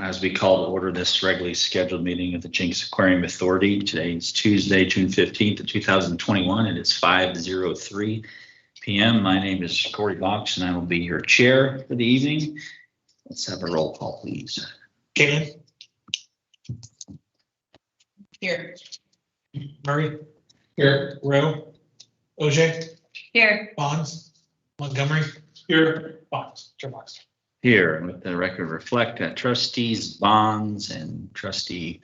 As we call to order this regularly scheduled meeting of the Jenks Aquarium Authority. Today is Tuesday, June 15th of 2021, and it's 5:03 p.m. My name is Corey Box, and I will be your chair for the evening. Let's have a roll call, please. Caitlin? Here. Murray? Here. Rowe? OJ? Here. Bonds? Montgomery? Here. Bonds. Chair Box. Here, and let the record reflect that trustees Bonds and trustee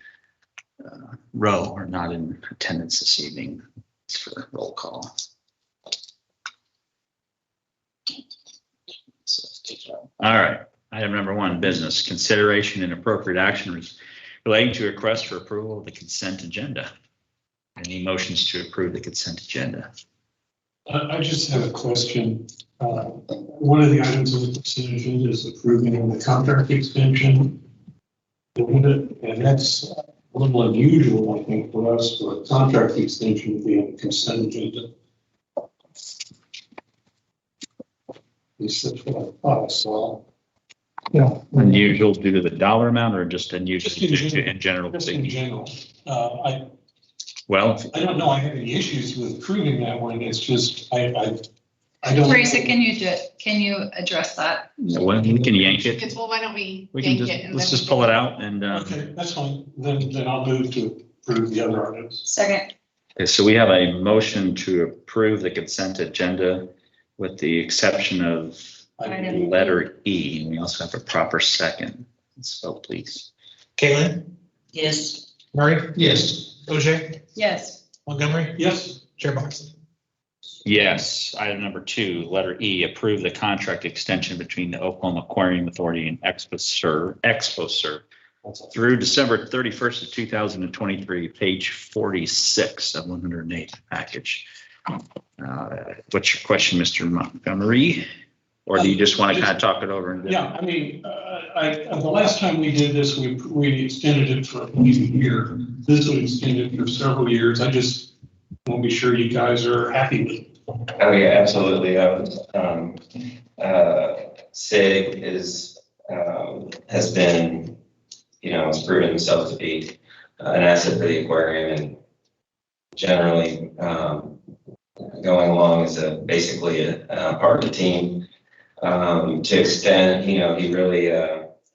Rowe are not in attendance this evening. It's for roll call. All right, item number 1, business consideration and appropriate action relating to a request for approval of the consent agenda. Any motions to approve the consent agenda? I just have a question. One of the items on the consent agenda is approving the contract extension. And that's a little unusual, I think, for us for a contract extension to be on the consent agenda. At least that's what I thought I saw. Yeah. Unusual due to the dollar amount or just unusual Just in general? Just in general. Well, I don't know I have any issues with approving that one. It's just, I don't. Teresa, can you address that? well, we can yank it. Well, why don't we We can yank just, it and let's then just pull it out and. Okay, that's fine. Then I'll move to approve the other items. Second. Okay, so we have a motion to approve the consent agenda with the exception of Item letter E. And we also have a proper second. Let's vote, please. Caitlin? Yes. Murray? Yes. OJ? Yes. Montgomery? Yes. Chair Box. Yes. Item number 2, letter E, approve the contract extension between the Oklahoma Aquarium Authority and ExpoServe through December 31st of 2023, page 46 of 108 package. What's your question, Mr. Montgomery? Or do you just want to kind of talk it over? Yeah, I mean, the last time we did this, we extended it for at least a year. This would extend it for several years. I just want to be sure you guys are happy with it. Oh yeah, absolutely. SIG has been, has proven himself to be an asset for the aquarium, and generally going along as basically a part of the team. To extend, he really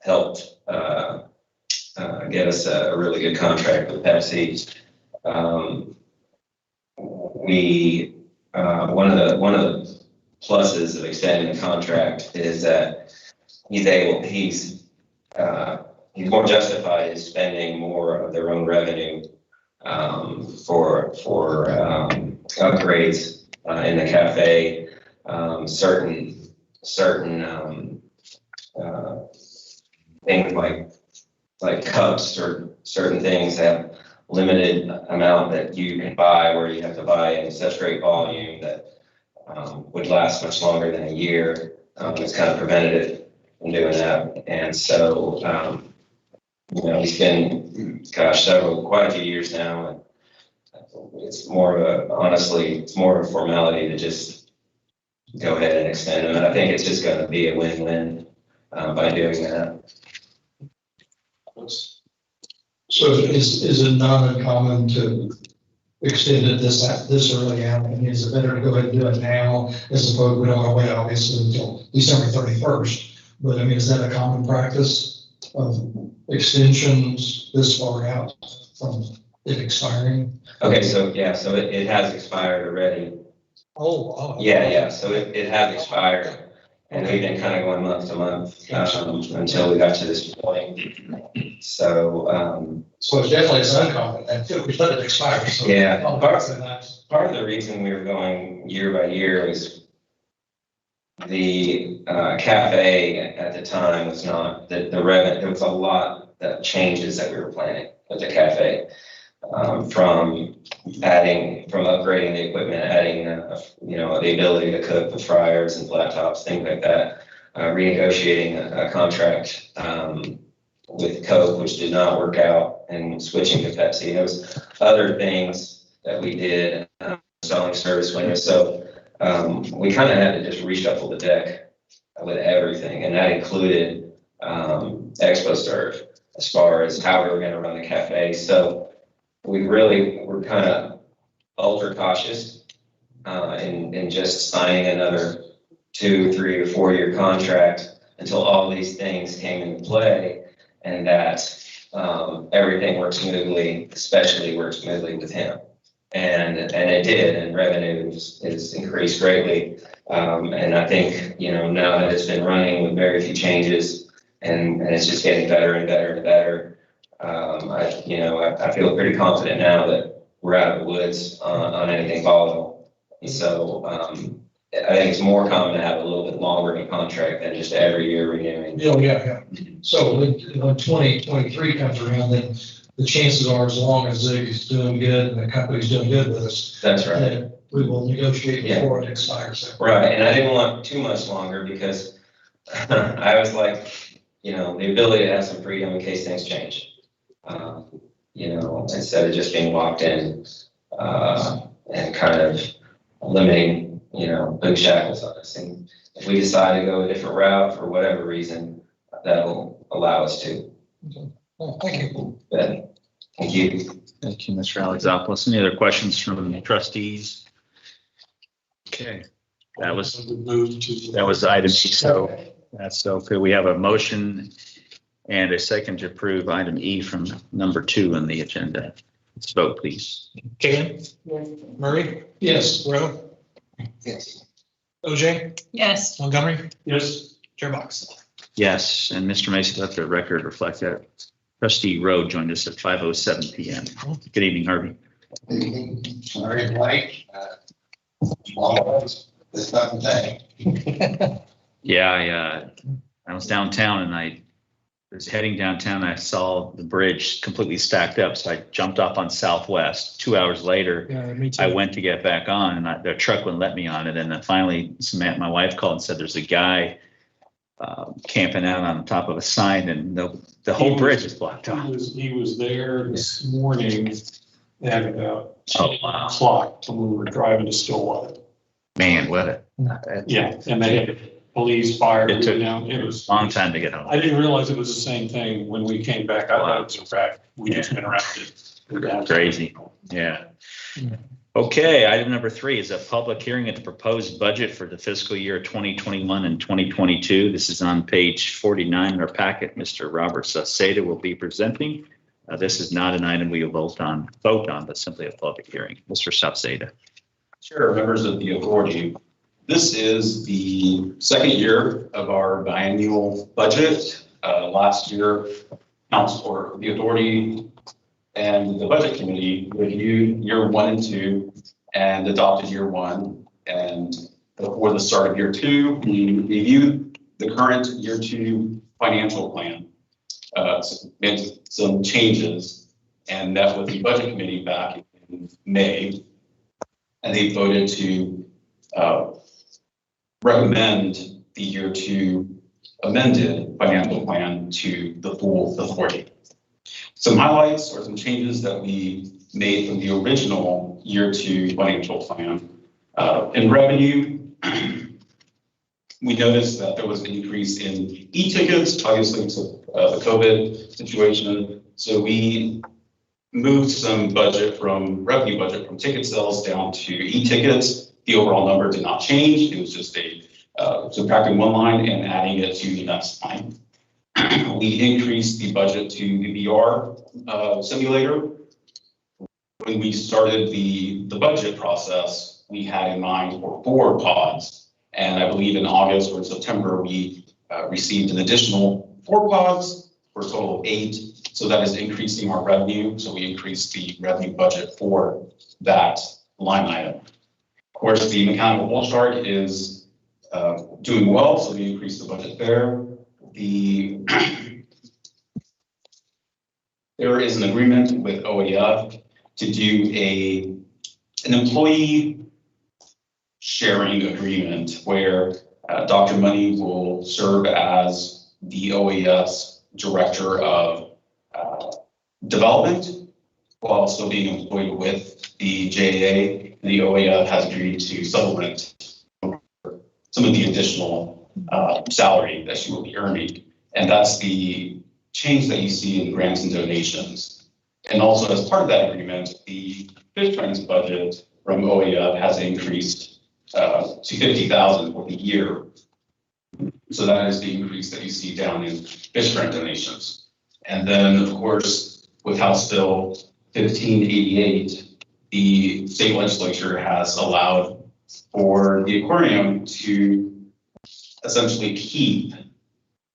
helped get us a really good contract with Pepsi. One of the pluses of extending the contract is that he's more justified in spending more of their own revenue for upgrades in the cafe, certain things like cups or certain things have limited amount that you can buy, where you have to buy in such great volume that would last much longer than a year. It's kind of prevented it from doing that. And so, it's been, quite a few years now, and it's more of a formality to just go ahead and extend them. And I think it's just going to be a win-win by doing that. So is it not uncommon to extend it this early out? And is it better to go ahead and do it now as opposed, we don't want to wait obviously until December 31st, but I mean, is that a common practice of extensions this far out from it expiring? Okay, so it has expired already. Oh. Yeah, so it has expired. And we've been kind of going month to month until we got to this point. So it's definitely uncommon that we let it expire. So yeah, part of the reason we were going year by year was the cafe at the time was not the revenue. There was a lot that changes that we were planning with the cafe. From upgrading the equipment, adding, the ability to cook with fryers and flat tops, things like that, renegotiating a contract with Coke, which did not work out, and switching to Pepsi. There was other things that we did, selling service windows. So we kind of had to just reshuffle the deck with everything, and that included ExpoServe. as far as how we were gonna run the cafe. So we really were kind of ultra cautious in just signing another 2, 3, or 4 year contract until all these things came into play, and that everything worked smoothly, especially worked smoothly with him. And it did, and revenue is increased greatly. And I think, now that it's been running with very few changes, and it's just getting better and better and better, I feel pretty confident now that we're out of the woods on anything volatile. And so I think it's more common to have a little bit longer of a contract than just every year renewing. Yeah. So when 2023 comes around, then the chances are, as long as Zig's doing good and the company's doing good with us, That's right. then we will negotiate before it expires. Right, and I didn't want too much longer because I was like, the ability to have some freedom in case things change. Instead of just being locked in and kind of limiting, big shackles on us. And if we decide to go a different route for whatever reason, that'll allow us to. Oh, thank you. But, thank you. Thank you, Mr. Alexopoulos. Any other questions from the trustees? Okay, that was item E. So that's okay. We have a motion and a second to approve item E from number 2 on the agenda. Let's vote, please. Kagan, Murray, Yes. Rowe, Yes. OJ, Yes. Montgomery, Yes. Chair Box. Yes, and Mr. Mason, let the record reflect that trustee Rowe joined us at 5:07 p.m. Good evening, Harvey. Sorry, Blake. It's not the thing. Yeah, I was downtown and I was heading downtown. I saw the bridge completely stacked up. So I jumped off on Southwest. 2 hours later, Yeah, me too. I went to get back on and their truck wouldn't let me on it. And then finally, my wife called and said, there's a guy camping out on top of a sign and the whole bridge is blocked off. He was there this morning at about Oh, wow. o'clock when we were driving to Stillwater. Man, what Yeah, and they had police, fire. It took It was a long time to get home. I didn't realize it was the same thing when we came back. I thought it was a fact. We just been around it. Crazy. Yeah. Okay, item number 3 is a public hearing of the proposed budget for the fiscal year 2021 and 2022. This is on page 49 in our packet. Mr. Robert Saceda will be presenting. This is not an item we will vote on, but simply a public hearing. Mr. Saceda. Sure, members of the authority. This is the second year of our biennial budget. Last year, council or the authority and the budget committee reviewed year 1 and 2 and adopted year 1. And before the start of year 2, we reviewed the current year 2 financial plan, made some changes, and met with the budget committee back in May. And they voted to recommend the year 2 amended financial plan to the full authority. Some highlights or some changes that we made from the original year 2 financial plan. In revenue, we noticed that there was an increase in e-tickets, obviously to the COVID situation. So we moved some revenue budget from ticket sales down to e-tickets. The overall number did not change. It was just subtracting one line and adding it to the next line. We increased the budget to the VR simulator. When we started the budget process, we had in mind for 4 pods. And I believe in August or September, we received an additional 4 pods for a total of 8. So that is increasing our revenue. So we increased the revenue budget for that line item. Of course, the mechanical bull shark is doing well, so we increased the budget there. There is an agreement with OAF to do an employee sharing agreement where Dr. Money will serve as the OAF's director of development while also being employed with the JAA. The OAF has agreed to supplement some of the additional salary that she will be earning. And that's the change that you see in grants and donations. And also as part of that agreement, the fish trends budget from OAF has increased to 50,000 for the year. So that is the increase that you see down in fish trend donations. And then, of course, with House Bill 1588, the state legislature has allowed for the aquarium to essentially keep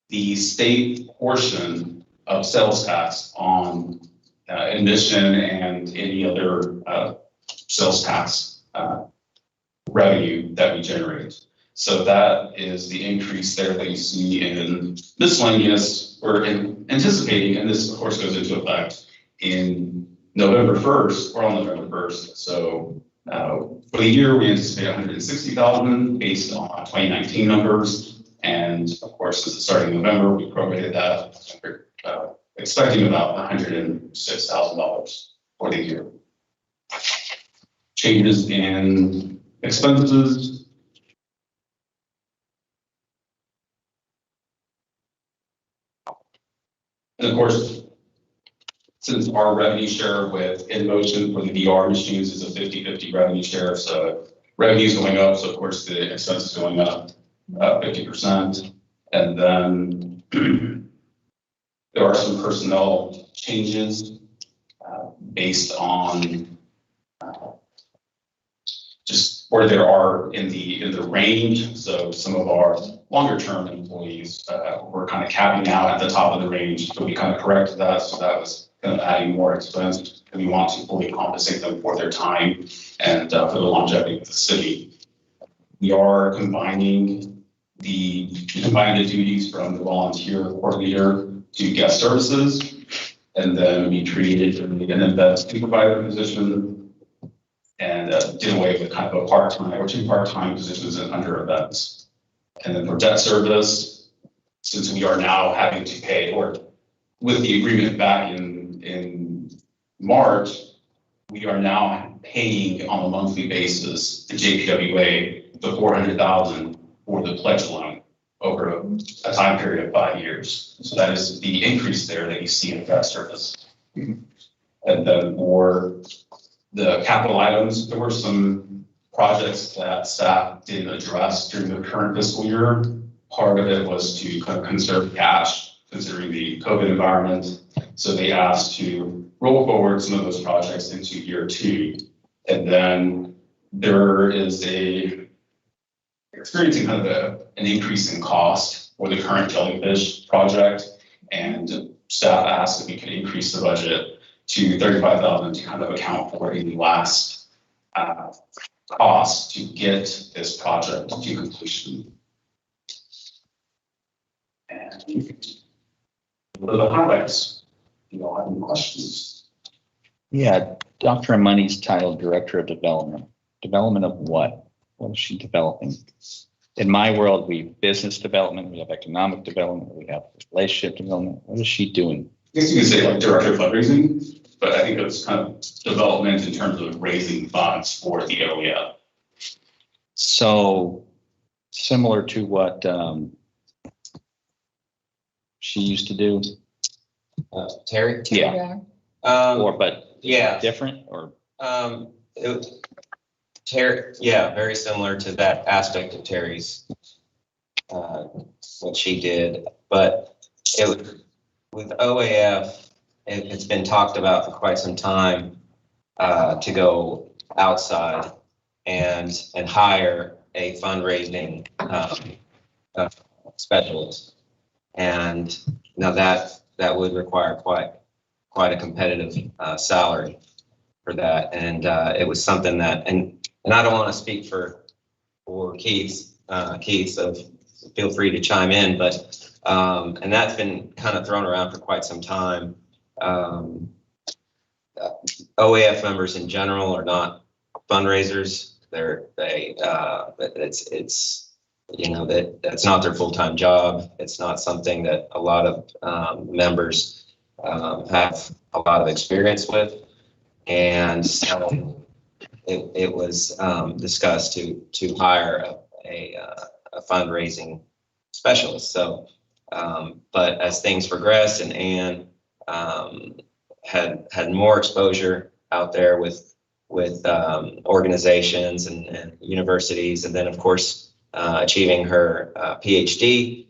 the state portion of sales tax on admission and any other sales tax revenue that we generate. So that is the increase there that you see in miscellaneous. We're anticipating, and this of course goes into effect in November 1st, or on November 1st. So for the year, we anticipate 160,000 based on 2019 numbers. And of course, since it's starting in November, we prorated that, expecting about $106,000 for the year. Changes in expenses. And of course, since our revenue share with InMotion for the VR machines is a 50-50 revenue share, so revenue's going up, so of course the expense is going up 50%. And then there are some personnel changes based on just where there are in the range. So some of our longer term employees were kind of capping out at the top of the range, so we kind of corrected that. So that was kind of adding more expense, and we want to fully compensate them for their time and for the longevity of the city. We are combining the duties from the volunteer coordinator to guest services, and then we created an event supervisor position and did away with kind of a part-time or 2 part-time positions under events. And then for debt service, since we are now having to pay, or with the agreement back in March, we are now paying on a monthly basis the JPWA the $400,000 for the pledge loan over a time period of 5 years. So that is the increase there that you see in debt service. And then for the capital items, there were some projects that staff didn't address during the current fiscal year. Part of it was to kind of conserve cash considering the COVID environment. So they asked to roll forward some of those projects into year 2. And then there is experiencing kind of an increase in cost for the current jellyfish project. And staff asked if we could increase the budget to $35,000 to kind of account for any last cost to get this project to completion. And what are the highlights? Do you all have any questions? Yeah, Dr. Money's titled Director of Development. Development of what? What is she developing? In my world, we have business development, we have economic development, we have relationship development. What is she doing? I guess you could say like Director of Fundraising, but I think it's kind of development in terms of raising funds for the OEF. So similar to what she used to do, Terry? yeah, or but Yeah. different or Terry, yeah, very similar to that aspect of Terry's, what she did, but with OAF, it's been talked about for quite some time to go outside and hire a fundraising specialist. And now that would require quite a competitive salary for that. And it was something that, and I don't want to speak for Keith, so feel free to chime in, but and that's been kind of thrown around for quite some time. OAF members in general are not fundraisers. It's you know, that's not their full-time job. It's not something that a lot of members have a lot of experience with. And so it was discussed to hire a fundraising specialist. So But as things progressed and Anne had more exposure out there with organizations and universities, and then of course achieving her PhD,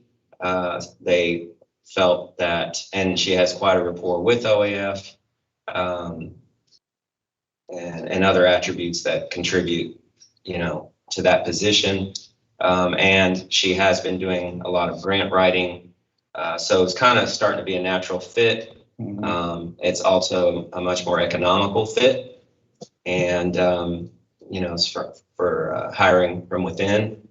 they felt that, and she has quite a rapport with OAF, and other attributes that contribute, to that position. And she has been doing a lot of grant writing, so it's kind of starting to be a natural fit. It's also a much more economical fit, and it's for hiring from within.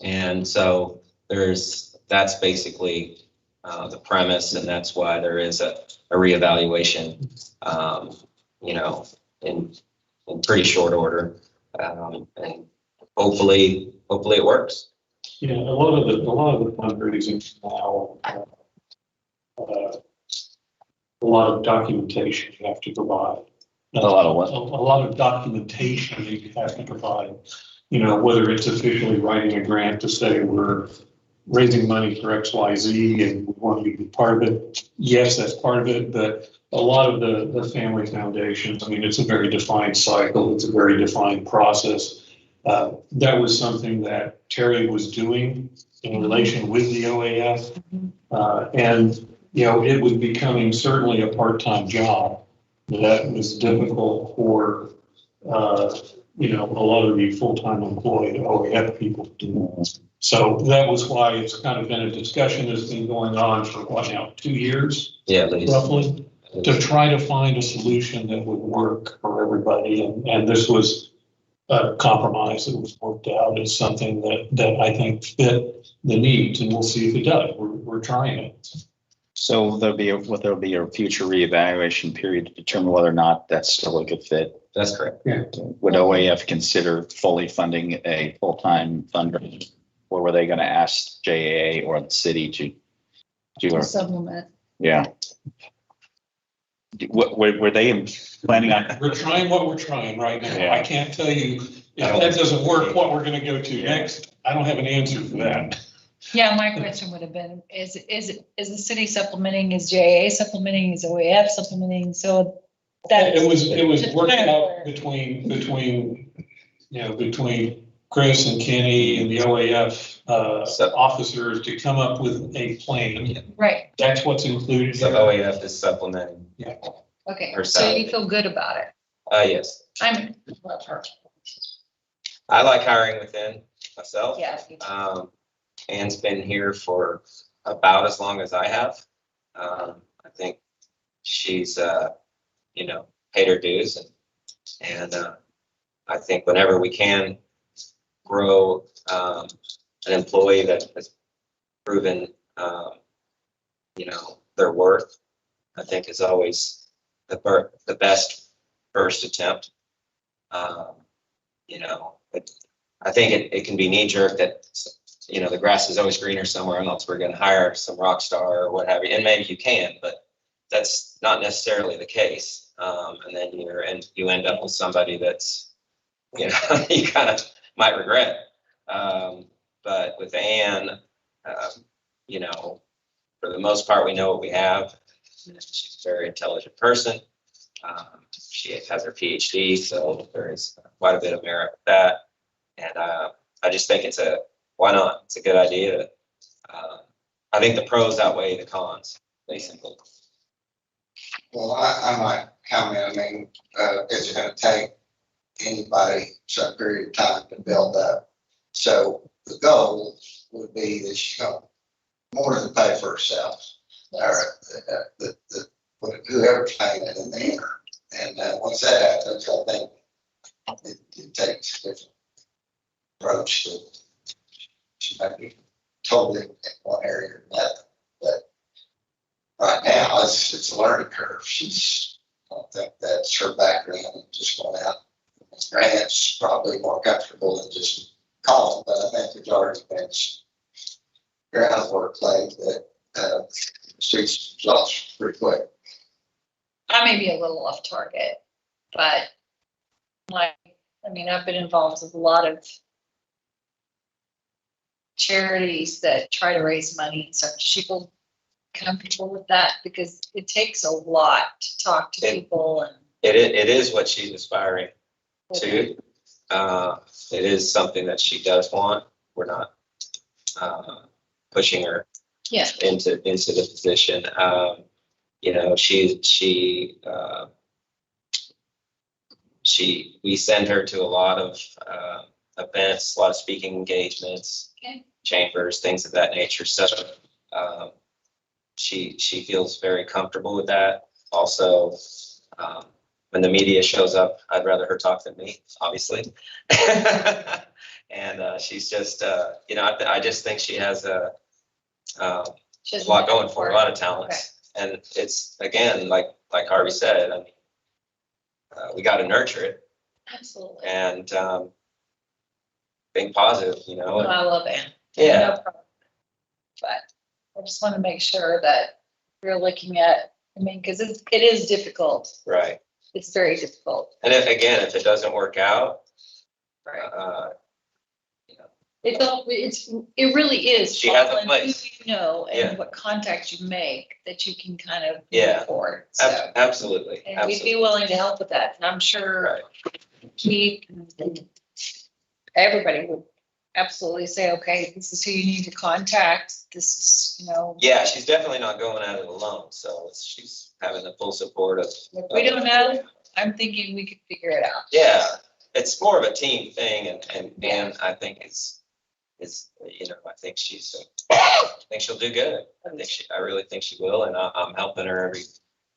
And so that's basically the premise, and that's why there is a reevaluation, in pretty short order, and hopefully it works. Yeah, a lot of the fundraising now, a lot of documentation you have to provide. A lot of what? A lot of documentation that you have to provide, whether it's officially writing a grant to say we're raising money for XYZ and we want you to be part of it. Yes, that's part of it, but a lot of the family foundations, it's a very defined cycle. It's a very defined process. That was something that Terry was doing in relation with the OAF. And, it was becoming certainly a part-time job that was difficult for, a lot of the full-time employed OAF people to do. So that was why it's kind of been a discussion that's been going on for what now, 2 years? Yeah, at least. Roughly, to try to find a solution that would work for everybody. And this was a compromise that was worked out as something that I think fit the needs, and we'll see if it does. We're trying it. So there'll be a future reevaluation period to determine whether or not that's still a good fit. That's correct. Yeah. Would OAF consider fully funding a full-time fundraiser? Or were they going to ask JAA or the city to do? Supplement. Yeah. Were they planning on? We're trying what we're trying right now. Yeah. I can't tell you if that doesn't work, what we're going to go to next. I don't have an answer for that. Yeah, my question would have been, is the city supplementing, is JAA supplementing, is OAF supplementing? So that. It was worked out between Chris and Kenny and the OAF officers to come up with a plan. Right, That's what's included. So OAF is supplementing. Yeah. okay, Or so you feel good about it? Yes. Love her. I like hiring within myself. Yeah. Anne's been here for about as long as I have. I think she's, paid her dues, and I think whenever we can grow an employee that has proven, their worth, I think is always the best first attempt. I think it can be knee jerk that, the grass is always greener somewhere else. We're going to hire some rock star or what have you, and maybe you can, but that's not necessarily the case. And then you end up with somebody that's, you kind of might regret. But with Anne, for the most part, we know what we have. She's a very intelligent person. She has her PhD, so there is quite a bit of merit with that. And I just think why not? It's a good idea. I think the pros outweigh the cons, basically. Well, I might comment, it's gonna take anybody some period of time to build up. So the goal would be that she's gonna more than pay for herself, or whoever's paying it in there. And once that happens, I think it takes a different approach to, she might be totally in one area or another. But right now, it's a learning curve. I don't think that's her background, just going out. Grant's probably more comfortable than just calling, but I think there's already been some groundwork laid that streets results pretty quick. I may be a little off target, but I've been involved with a lot of charities that try to raise money and stuff. Does she feel comfortable with that? Because it takes a lot to talk to people and. It is what she's aspiring to. It is something that she does want. We're not pushing her Yeah. into the position. You know, we send her to a lot of events, a lot of speaking engagements, Okay. chambers, things of that nature. So she feels very comfortable with that. Also, when the media shows up, I'd rather her talk than me, obviously. And she's just, you know, I just think she has a lot going for her, a lot of talents. Okay. And it's, again, like Harvey said, I mean, we got to nurture it. Absolutely. And being positive, you know. I love Ann. Yeah. No problem. But I just want to make sure that you're looking at, I mean, because it is difficult. Right. It's very difficult. And if it doesn't work out, Right. you know, It really is. She has a following place. Who you know and Yeah. what contacts you make that you can kind of Yeah. move forward. So, absolutely. and Absolutely. we'd be willing to help with that. And I'm sure Keith and everybody would absolutely say, okay, this is who you need to contact. This is, you know. Yeah, she's definitely not going at it alone. So she's having the full support of. If we don't know, I'm thinking we could figure it out. Yeah, it's more of a team thing, and I think it's you know, I think she'll do good. I really think she will, and I'm helping her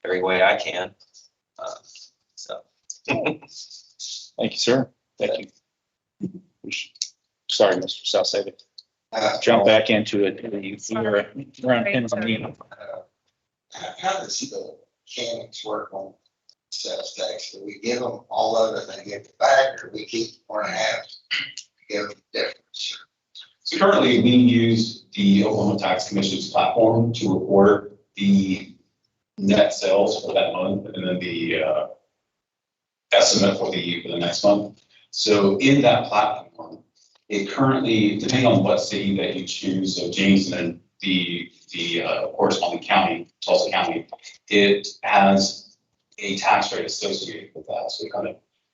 every way I can. So. Thank you, sir. Thank you. Sorry, Mr. Southside. Jump back into it. We're on pins and needles. How does the mechanics work on sales tax? Do we give them all of it and they get it back, or we keep 4.5 to give them the difference? So currently, we use the Oklahoma Tax Commission's platform to report the net sales for that month and then the estimate for the next month. So in that platform, it currently, depending on what city that you choose, so James and the corresponding county, Tulsa County, it has a tax rate associated with that. So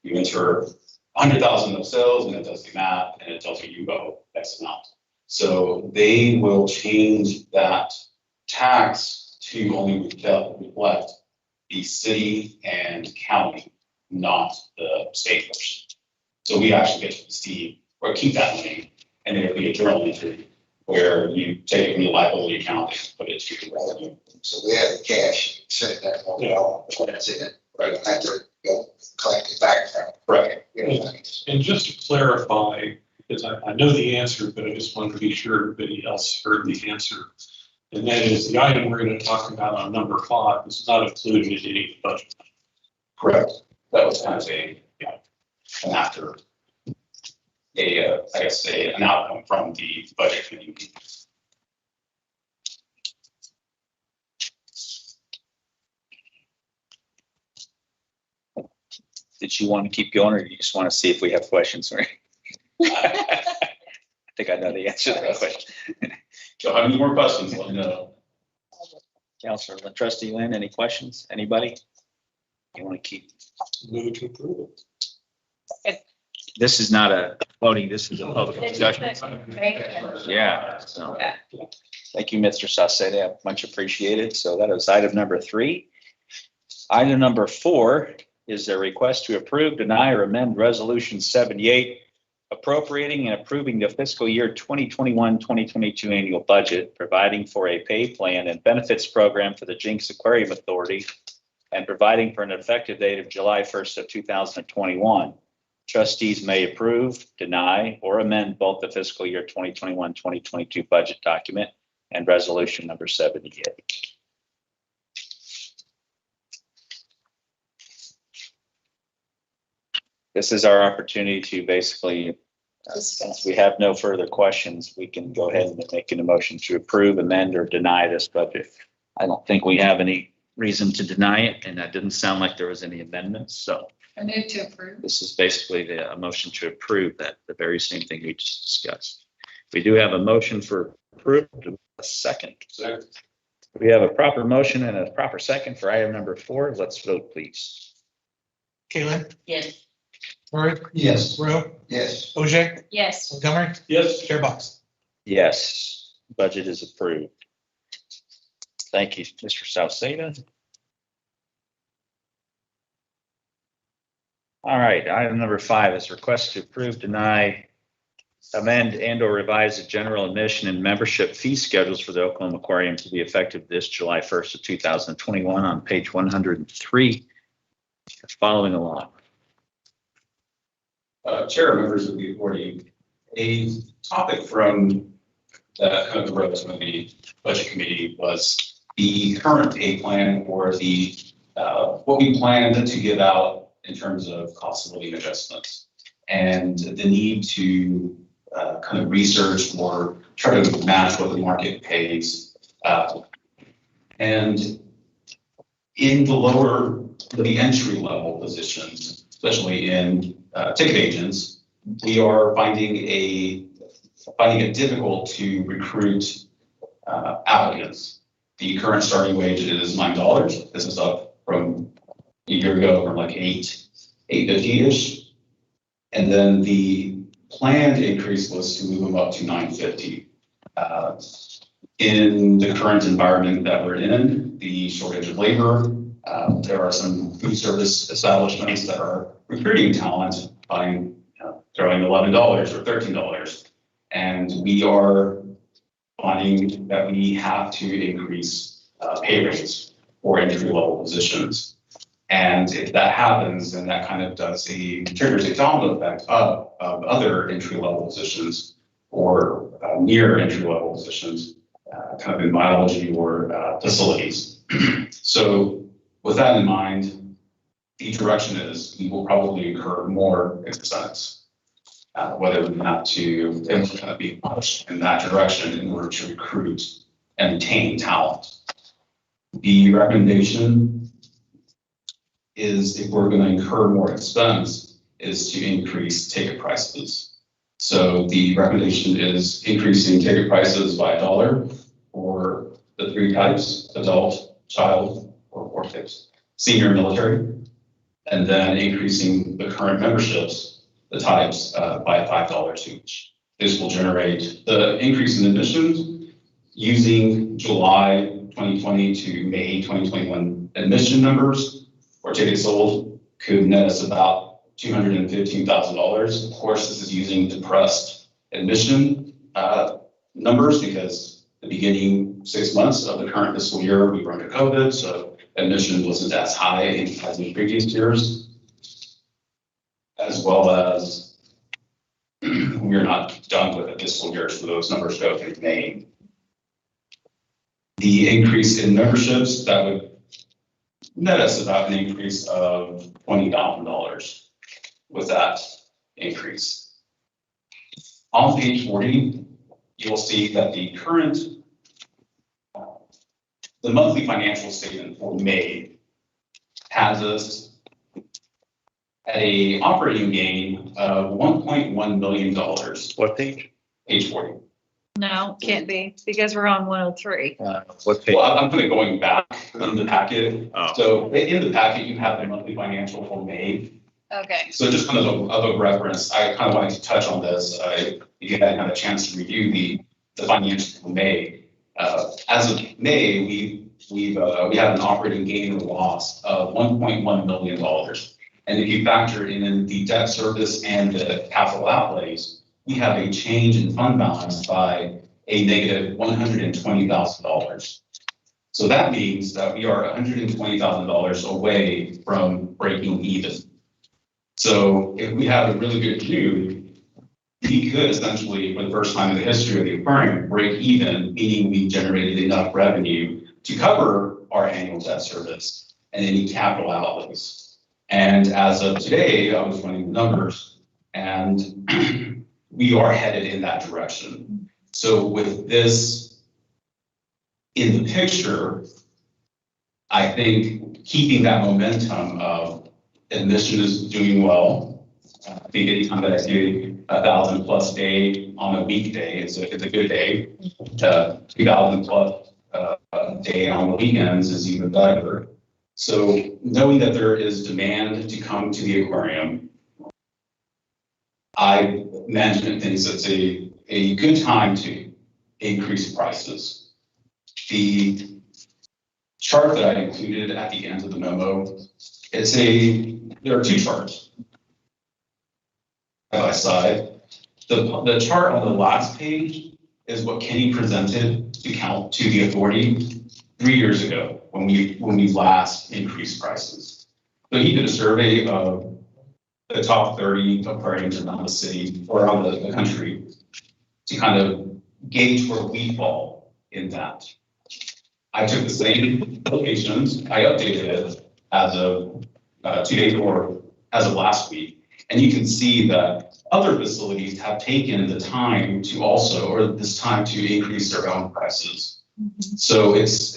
you enter 100,000 of sales and it does the math and it tells you owe X amount. So they will change that tax to only reflect the city and county, not the state portion. So we actually get to receive or keep that money, and it'll be a journal entry where you take it from the liability account and put it to your revenue. So we have the cash, set that on the wall, that's it. Right, I have to go collect it back from. Right. And just to clarify, because I know the answer, but I just wanted to be sure everybody else heard the answer. And that is the item we're going to talk about on number 5 is not included in any budget. Correct. That was kind of an after, an outcome from the budget committee. Did you want to keep going, or you just want to see if we have questions? I think I know the answer to that question. If you have any more questions, let me know. Counselor, Trustee Lynn, any questions? Anybody? You want to keep? Move to approve it. This is not a voting, this is a public discussion. Right. Yeah, so Yeah. thank you, Mr. Sauceda, much appreciated. So that was item number 3. Item number 4 is a request to approve, deny, or amend Resolution 78, appropriating and approving the fiscal year 2021-2022 annual budget, providing for a pay plan and benefits program for the Jenks Aquarium Authority, and providing for an effective date of July 1st of 2021. Trustees may approve, deny, or amend both the fiscal year 2021-2022 budget document and resolution number 78. This is our opportunity to basically, since we have no further questions, we can go ahead and make an motion to approve, amend, or deny this budget. I don't think we have any reason to deny it, and that didn't sound like there was any amendments, so. I move to approve. This is basically a motion to approve that, the very same thing we just discussed. We do have a motion for approval, a second. We have a proper motion and a proper second for item number 4. Let's vote, please. Kalen, Yes. Murray, Yes. Rowe, Yes, OJ, Yes. Montgomery, Yes. Chair Box. Yes, budget is approved. Thank you, Mr. Salceda. All right, item number 5 is request to approve, deny, amend and or revise the general admission and membership fee schedules for the Oklahoma Aquarium to be effective this July 1st of 2021 on page 103. Following along. Chair, members of the authority, a topic from the kind of arose from the budget committee was the current pay plan or the what we planned to give out in terms of cost of living adjustments and the need to kind of research or try to match what the market pays. And in the entry level positions, especially in ticket agents, we are finding it difficult to recruit applicants. The current starting wage is $9. This is up from a year ago from like $8.50-ish. And then the planned increase was to move them up to $9.50. In the current environment that we're in, the shortage of labor, there are some food service establishments that are recruiting talent by throwing $11 or $13. And we are finding that we have to increase pay rates for entry level positions. And if that happens, then that kind of triggers a domino effect of other entry level positions or near entry level positions, kind of in biology or facilities. So with that in mind, the direction is we will probably incur more expense, whether we have to kind of be pushed in that direction in order to recruit and retain talent. The recommendation is, if we're going to incur more expense, is to increase ticket prices. So the recommendation is increasing ticket prices by $1 for the 3 types: adult, child, or orphans, senior, military, and then increasing the current memberships, the types, by $5 each. This will generate the increase in admissions using July 2020 to May 2021 admission numbers or tickets sold could net us about $215,000. Of course, this is using depressed admission numbers because the beginning 6 months of the current fiscal year, we were under COVID, so admission wasn't as high as in previous years, as well as we're not done with the fiscal year, so those numbers go through May. The increase in memberships, that would net us about an increase of $20,000 with that increase. On page 40, you will see that the current, the monthly financial statement for May has us at a operating gain of $1.1 million. What page? Page 40. No, can't be, because we're on 103. What page? Well, I'm kind of going back in the packet. Oh. So in the packet, you have the monthly financial for May. Okay. So just kind of a reference, I kind of wanted to touch on this. You hadn't had a chance to review the financials for May. As of May, we had an operating gain or loss of $1.1 million. And if you factor in the debt service and the capital outlays, we have a change in fund balance by a negative $120,000. So that means that we are $120,000 away from breaking even. So if we have a really good June, we could essentially, for the first time in the history of the aquarium, break even, meaning we generated enough revenue to cover our annual debt service and any capital outlays. And as of today, I was running the numbers and we are headed in that direction. So with this in the picture, I think keeping that momentum of admission is doing well. I think anytime that 1,000+ day on a weekday, it's a good day. 2,000+ day on the weekends is even better. So knowing that there is demand to come to the aquarium, management thinks it's a good time to increase prices. The chart that I included at the end of the memo, there are two charts side by side. The chart on the last page is what Kenny presented to the authority 3 years ago when we last increased prices. So he did a survey of the top 30 aquariums around the city or around the country to kind of gauge where we fall in that. I took the same locations, I updated it as of 2 days or as of last week, and you can see that other facilities have taken the time to increase their own prices. So it's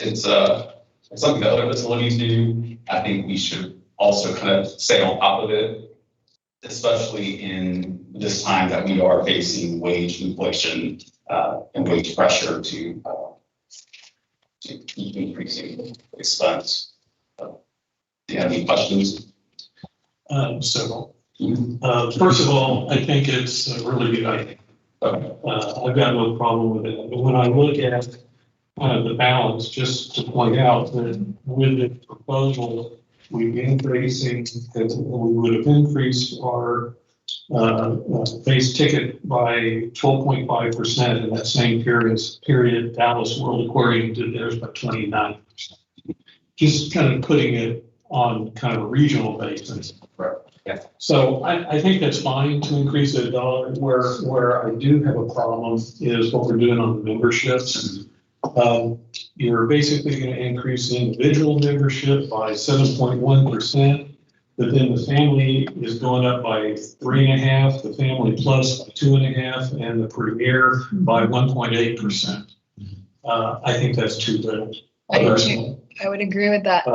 something that other facilities do. I think we should also kind of stay on top of it, especially in this time that we are facing wage inflation and wage pressure to keep increasing expense. Do you have any questions? Several. First of all, I think it's a really good idea. I've got no problem with it. But when I look at the balance, just to point out that with the proposal, we would have increased our base ticket by 12.5% in that same period. Dallas World Aquarium did theirs by 29%. Just kind of putting it on kind of a regional basis. Right. Yeah. So I think that's fine to increase it $1. Where I do have a problem is what we're doing on the memberships. You're basically going to increase the individual membership by 7.1%, but then the family is going up by 3.5%, the family plus by 2.5%, and the premier by 1.8%. I think that's too little. I would agree with that.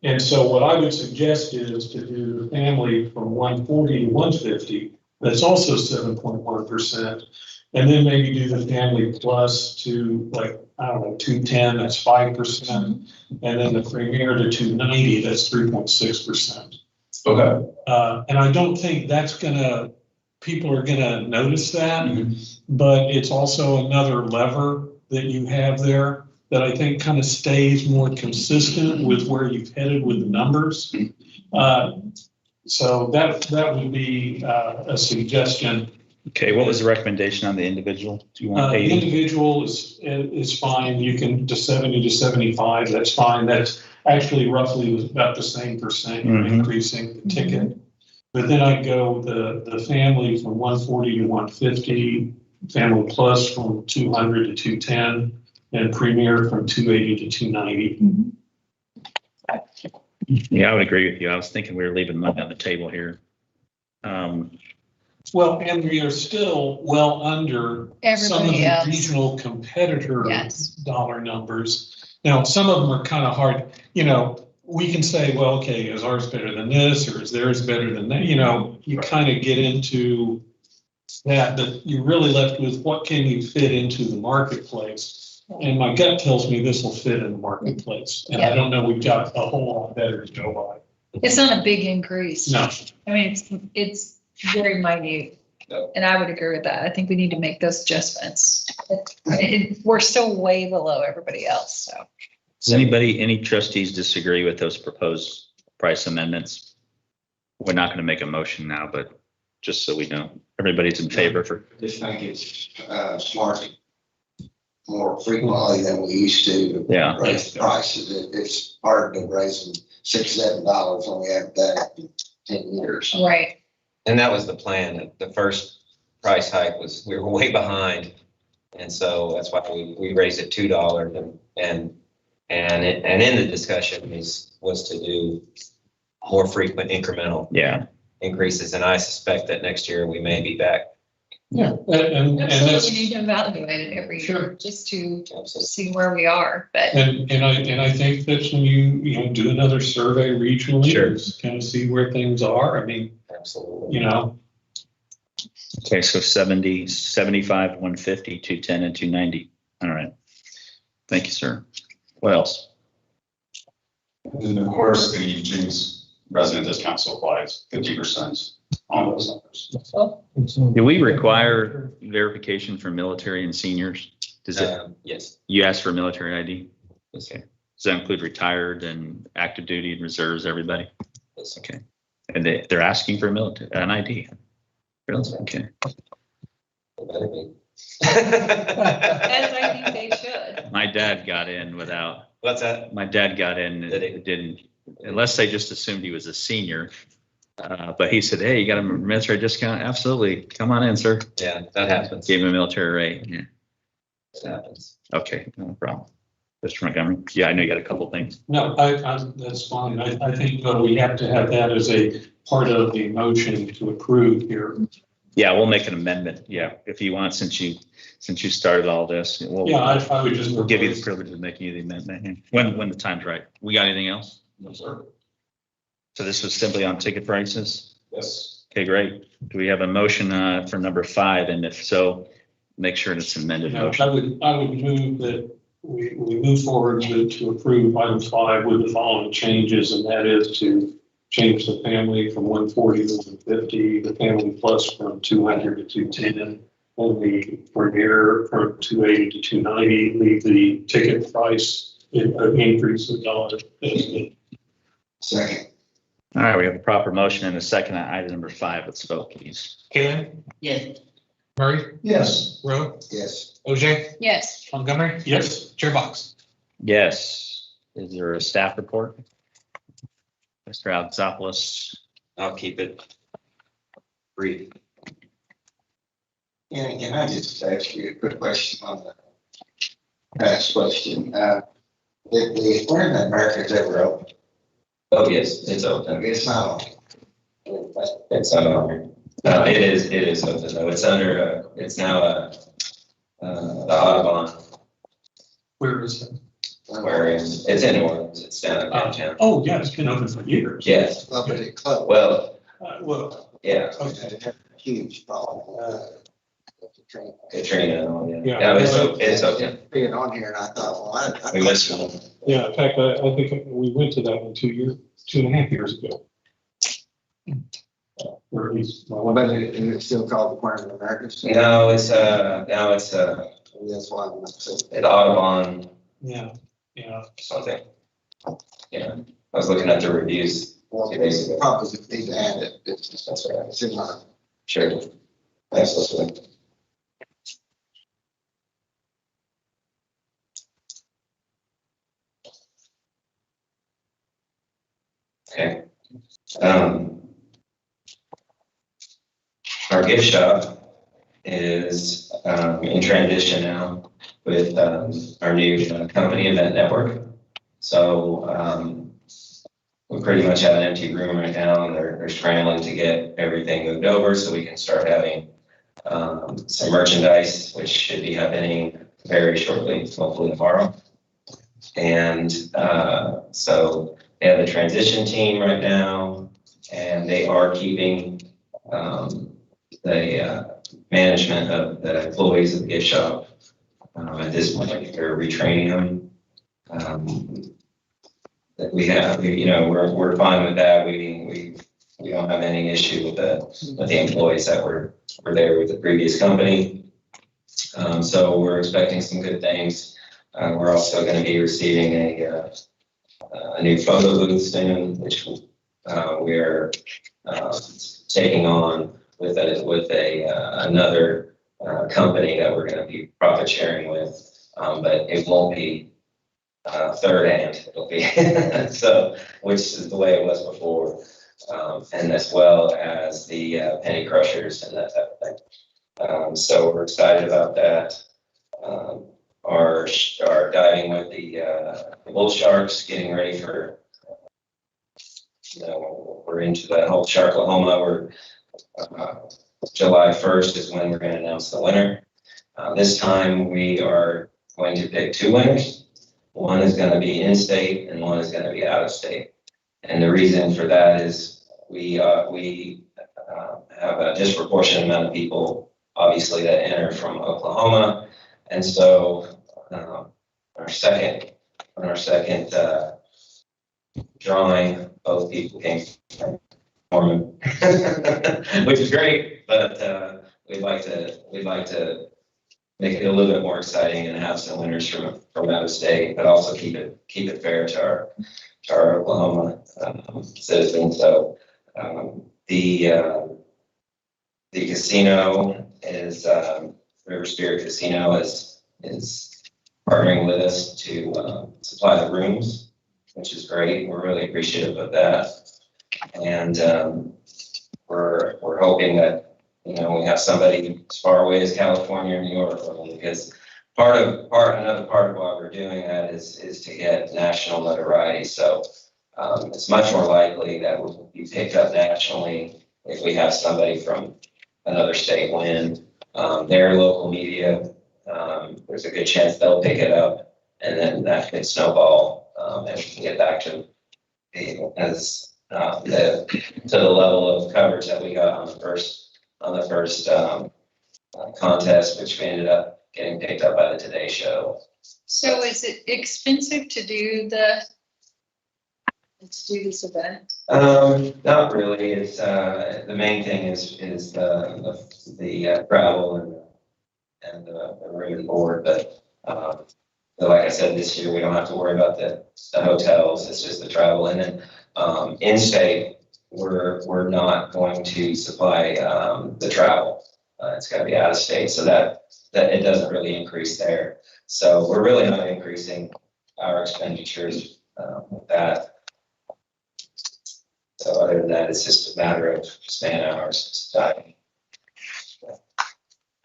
And so what I would suggest is to do the family from 140 to 150. That's also 7.1%. And then maybe do the family plus to 210, that's 5%. And then the premier to 290, that's 3.6%. Okay. And I don't think people are gonna notice that, but it's also another lever that you have there that I think kind of stays more consistent with where you've headed with the numbers. So that would be a suggestion. Okay, what was the recommendation on the individual? Do you want The 80? individual is fine. You can to 70 to 75. That's fine. That's actually roughly about the same percent you're increasing the ticket. But then I go the family from 140 to 150, family plus from 200 to 210, and premier from 280 to 290. Yeah, I would agree with you. I was thinking we were leaving money on the table here. Well, and we are still well under some of Everybody the else. regional competitor Yes. dollar numbers. Now, some of them are kind of hard, we can say, well, okay, is ours better than this, or is theirs better than that? You kind of get into that, but you're really left with what can you fit into the marketplace? And my gut tells me this will fit in the marketplace. And I don't know, we've got a whole lot better to go by. It's not a big increase. No. I mean, it's very minute. No. And I would agree with that. I think we need to make those adjustments. We're still way below everybody else, so. Does any trustees disagree with those proposed price amendments? We're not going to make a motion now, but just so we know, everybody's in favor for. I just think it's smart, more frequently than we used to. Yeah. Raise the prices. It's hard to raise them $6, $7 when we haven't done it in 10 years. Right. And that was the plan. The first price hike we were way behind. And so that's why we raised it $2 and in the discussion was to do more frequent incremental increases. And I suspect that next year we may be back. Yeah, and Absolutely, that's, we need to evaluate it every year, Sure. just to see where we are, but. and I think that's when you do another survey regionally. Sure. Just kind of see where things are. I mean, Absolutely. Okay, so 70, 75, 150, 210, and 290. All right. Thank you, sir. What else? And of course, the Jenks resident discount still applies 50% on those numbers. Do we require verification for military and seniors? Does it, Yes. you ask for military ID? Yes. Okay. Does that include retired and active duty and reserves, everybody? Yes. Okay. And they're asking for an ID? Really? Okay. As I think they should. My dad got in without, What's that? my dad got in, Did he? it didn't, unless they just assumed he was a senior. But he said, hey, you got a military discount? Absolutely. Come on in, sir. Yeah, that happens. Gave him a military rate. Yeah. That happens. Okay, no problem. Mr. Montgomery? Yeah, I know you got a couple things. No, that's fine. I think we have to have that as a part of the motion to approve here. Yeah, we'll make an amendment. Yeah, if you want, since you started all this, we'll, Yeah, I would just. we'll give you the privilege of making you the amendment when the time's right. We got anything else? No, sir. So this was simply on ticket prices? Yes. Okay, great. Do we have a motion for number 5? And if so, make sure it's amended No, motion. I would move that we move forward to approve item 5 with the following changes, and that is to change the family from 140 to 150, the family plus from 200 to 210, and the premier from 280 to 290, leave the ticket price increase of $1. Second. All right, we have a proper motion and a second on item number 5. Let's vote, please. Kalen? Yes. Murray? Yes. Rowe? Yes. OJ? Yes. Montgomery? Yes. Chair Box? Yes. Is there a staff report? Mr. Alexopoulos? I'll keep it brief. Can I just ask you a quick question on the last question? The Aquarium America's ever open? Oh, yes, it's open. It's not on. It's under, it is open though. It's under, it's now the Audubon, Where is it? where it's in New Orleans. It's down in downtown. Oh, yeah, it's been open for years. Yes, Well, but it closed. well, Well, yeah, Okay, huge problem. With the train. Katrina and all, yeah. Yeah. Yeah, it's okay. Being on here and I thought, well, I. We missed one. yeah, in fact, I think we went to that one 2.5 years ago. Or at least, well, But it's still called Aquarium America's? No, now it's That's why I'm not saying. at Audubon yeah. something. Yeah, I was looking at the reviews. Well, the problem is if they add it, it's just, That's right. it's in our. Sure. Thanks, Leslie. Okay. Our gift shop is in transition now with our new company event network. So we pretty much have an empty room right now, and they're scrambling to get everything moved over so we can start having some merchandise, which should be happening very shortly, hopefully tomorrow. And so they have the transition team right now, and they are keeping the management of the employees of the gift shop. At this point, they're retraining them. That we're fine with that. We don't have any issue with the employees that were there with the previous company. So we're expecting some good things. We're also going to be receiving a new photo booth soon, which we're taking on with another company that we're going to be profit sharing with, but it won't be third hand. It'll be so, which is the way it was before, and as well as the penny crushers and that type of thing. So we're excited about that. Our diving with the bull sharks, getting ready for, we're into that whole Sharklahoma. We're July 1st is when we're going to announce the winner. This time we are going to pick 2 winners. One is going to be in-state and one is going to be out-of-state. And the reason for that is we have a disproportionate amount of people, obviously, that enter from Oklahoma. And so our second drawing, both people came from Norman, which is great, but we'd like to make it a little bit more exciting and have some winners from out of state, but also keep it fair to our Oklahoma citizens. So the casino is River Spirit Casino is partnering with us to supply the rooms, which is great. We're really appreciative of that, and we're hoping that we have somebody as far away as California or New York, because another part of why we're doing that is to get national notoriety. So it's much more likely that we'll be picked up nationally if we have somebody from another state win. Their local media, there's a good chance they'll pick it up, and then that could snowball, and we can get back to the level of coverage that we got on the first contest, which we ended up getting picked up by the Today Show. So is it expensive to do this event? Not really. It's the main thing is the travel and the room and board. But like I said, this year we don't have to worry about the hotels. It's just the travel, and then in state we're not going to supply the travel. It's got to be out of state, so that it doesn't really increase there. So we're really not increasing our expenditures with that. So other than that, it's just a matter of man hours.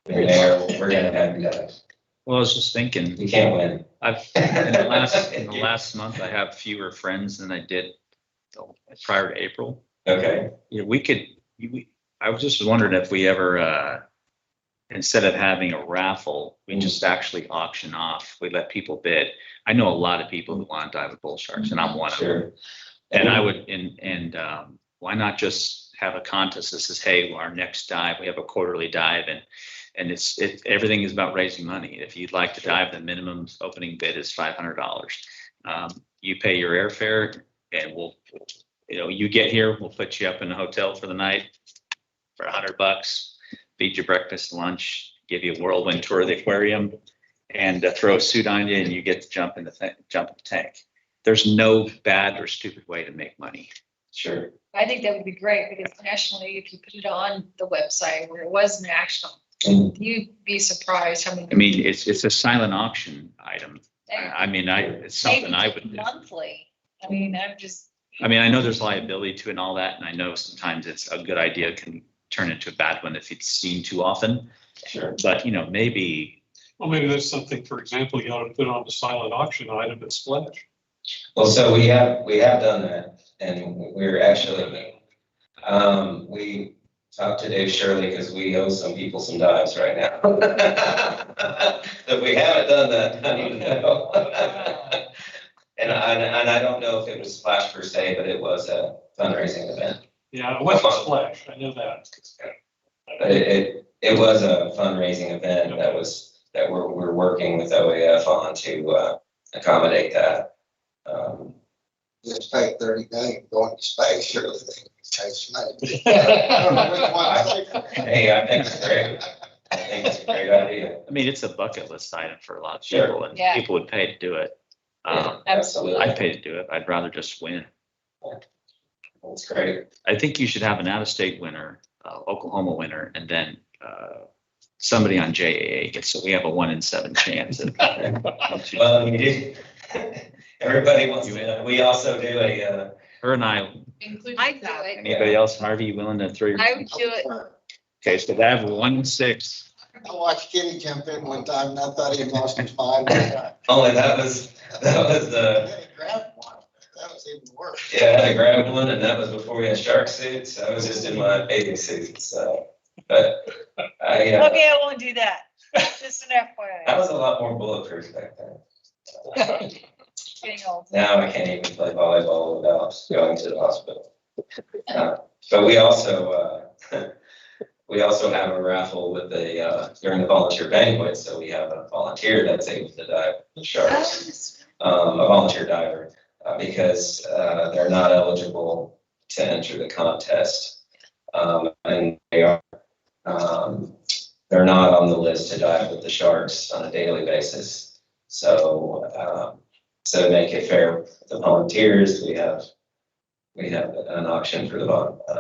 We're there. We're gonna have you guys. Well, I was just thinking, You can't win. in the last month, I have fewer friends than I did prior to April. Okay. I was just wondering if we ever, instead of having a raffle, we just actually auction off. We let people bid. I know a lot of people who want to dive with bull sharks, and I'm one of them. Sure. And I would, why not just have a contest that says, hey, our next dive, we have a quarterly dive, and everything is about raising money. If you'd like to dive, the minimum opening bid is $500. You pay your airfare, and you get here, we'll put you up in a hotel for the night for $100, feed you breakfast, lunch, give you a whirlwind tour of the aquarium, and throw a suit on you, and you get to jump in the tank. There's no bad or stupid way to make money. Sure. I think that would be great, because nationally, if you put it on the website where it was national, you'd be surprised how many. I mean, it's a silent auction item. It's something I would do. Monthly. I mean, I know there's liability to it and all that, and I know sometimes it's a good idea can turn into a bad one if it's seen too often. Sure. But maybe. Well, maybe that's something, for example, you ought to put on the silent auction item at Splash. Well, so we have done that, and we're actually we talked to Dave Shirley because we owe some people some dives right now. If we haven't done that, I need to know. And I don't know if it was Splash per se, but it was a fundraising event. Yeah, it wasn't Splash, I know that. But it was a fundraising event that we're working with OAF on to accommodate that. Just pay 30 days going to space, surely they can chase money. I don't know which one I think. Hey, I think it's great. I think it's a great idea. I mean, it's a bucket list item for a lot of Sure. people, and Yeah. people would pay to do it. Absolutely. I'd pay to do it. I'd rather just win. That's great. I think you should have an out-of-state winner, Oklahoma winner, and then somebody on JAA gets. So we have a 1 in 7 chance. Well, we do. Everybody wants to. We also do a. Her and I. I do it. Anybody else, Harvey, you willing to throw your? I would do it. Okay, so I have 1 in 6. I watched Kenny jump in one time and I thought he had lost his mind. Only that was the. Grabbed one. That was even worse. Yeah, I had to grab one, and that was before we had shark suits. I was just in my bathing suit, so. But I. Okay, I won't do that. Just an I FYI. was a lot more bulletproof back then. Getting old. Now I can't even play volleyball without going to the hospital. But we also, we also have a raffle with during the volunteer banquet, so we have a volunteer that's able to dive the sharks, a volunteer diver, because they're not eligible to enter the contest. And they're not on the list to dive with the sharks on a daily basis. So, to make it fair for the volunteers, we have an auction for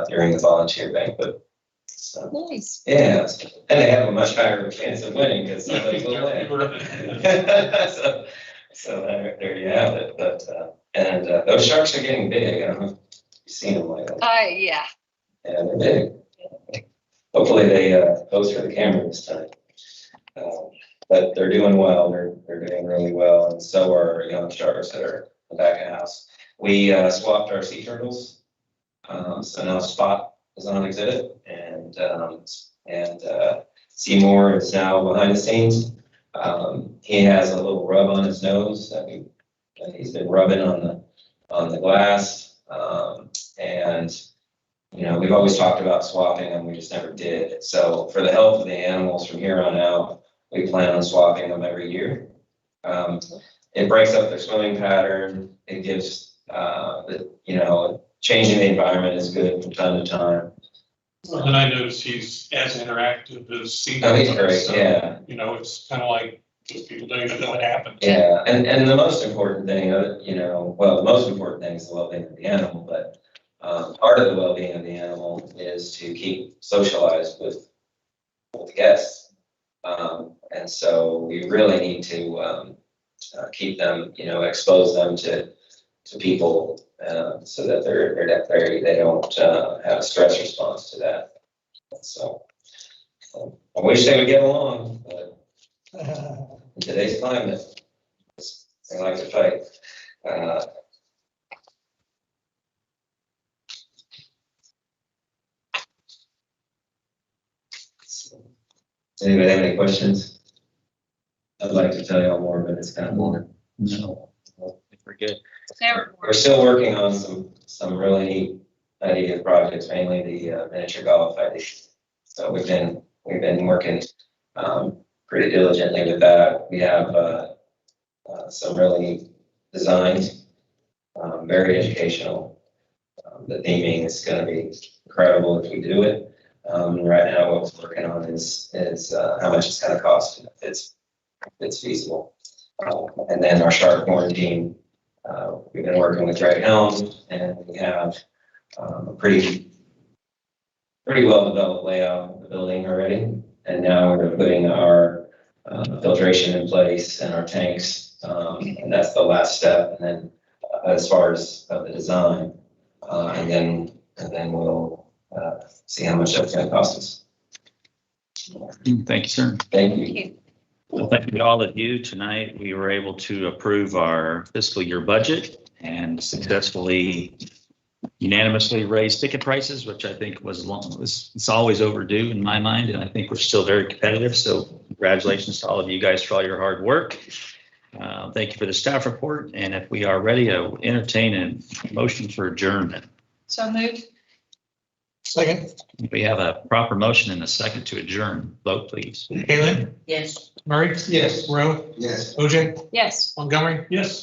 during the volunteer banquet. So, Nice. yeah, and they have a much higher chance of winning because somebody will win. So there you have it. But and those sharks are getting big. I don't know if you've seen them lately. Yeah. Yeah, they're big. Hopefully they pose for the camera this time. But they're doing well. They're doing really well, and so are young sharks that are in the back of the house. We swapped our sea turtles, so now Spot is on exhibit, and Seymour is now behind the scenes. He has a little rub on his nose that he's been rubbing on the glass, and we've always talked about swapping them, we just never did. So for the health of the animals from here on out, we plan on swapping them every year. It breaks up their swimming pattern. It gives, changing the environment is good from time to time. And I noticed he's as interactive as seen. Oh, he's great, yeah. It's kind of like just people don't even know what happened. Yeah, and the most important thing, the most important thing is the well-being of the animal, but part of the well-being of the animal is to keep socialized with the guests. And so we really need to keep them, expose them to people so that they don't have a stress response to that. So I wish they would get along, but in today's climate, they like to fight. Anybody have any questions? I'd like to tell you all more, but it's kind of more. No, we're good. We're still working on some really neat idea projects, mainly the miniature golf idea. So we've been working pretty diligently with that. We have some really neat designs, very educational. The theming is going to be incredible if we do it. Right now, what we're working on is how much it's going to cost if it's feasible. And then our shark quarantine, we've been working with Greg Helm, and we have a pretty well developed layout of the building already. And now we're putting our filtration in place and our tanks, and that's the last step. And then as far as the design, and then we'll see how much that's going to cost us. Thank you, sir. Thank you. Well, thank you to all of you. Tonight, we were able to approve our fiscal year budget and successfully unanimously raise ticket prices, which I think it's always overdue in my mind, and I think we're still very competitive. So congratulations to all of you guys for all your hard work. Thank you for the staff report, and if we are ready to entertain a motion for adjournment. So moved. Second. We have a proper motion and a second to adjourn. Vote, please. Halen. Yes. Murray. Yes. Rowe. Yes. OJ. Yes. Montgomery. Yes.